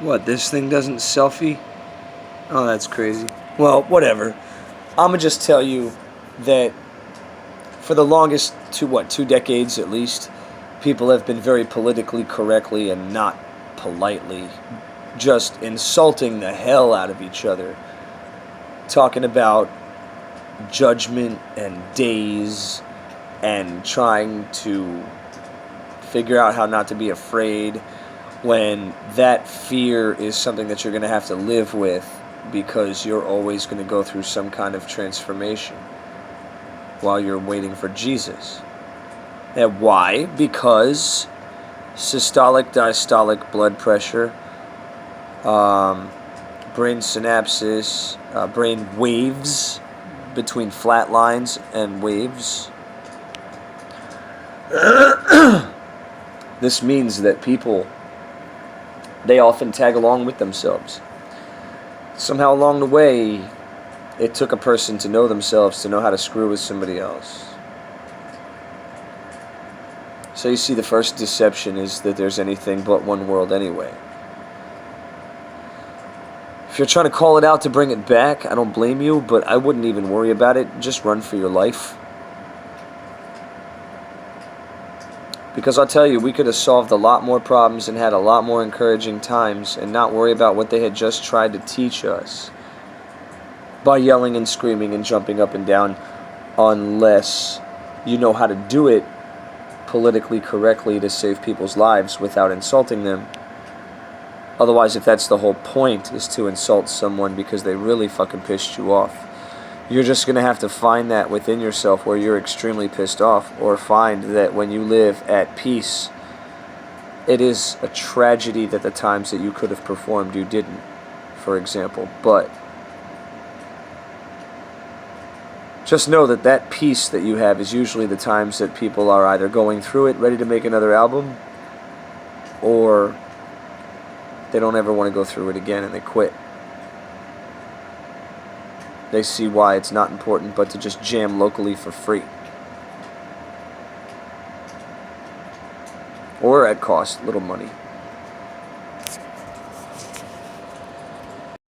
What, this thing doesn't selfie? Oh, that's crazy. Well, whatever. I'ma just tell you that for the longest 2 decades at least, people have been very politically correctly and not politely just insulting the hell out of each other, talking about judgment and days and trying to figure out how not to be afraid when that fear is something that you're going to have to live with because you're always going to go through some kind of transformation while you're waiting for Jesus. And why? Because systolic, diastolic blood pressure, brain synapses, brain waves between flat lines and waves. This means that people, they often tag along with themselves. Somehow along the way, it took a person to know themselves to know how to screw with somebody else. So you see, the first deception is that there's anything but one world anyway. If you're trying to call it out to bring it back, I don't blame you, but I wouldn't even worry about it. Just run for your life. Because I'll tell you, we could have solved a lot more problems and had a lot more encouraging times and not worry about what they had just tried to teach us by yelling and screaming and jumping up and down, unless you know how to do it politically correctly to save people's lives without insulting them. Otherwise, if that's the whole point, is to insult someone because they really fucking pissed you off, you're just going to have to find that within yourself where you're extremely pissed off, or find that when you live at peace, it is a tragedy that the times that you could have performed you didn't, for example. But just know that that peace that you have is usually the times that people are either going through it, ready to make another album, or they don't ever want to go through it again and they quit. They see why it's not important but to just jam locally for free. Or at cost, little money.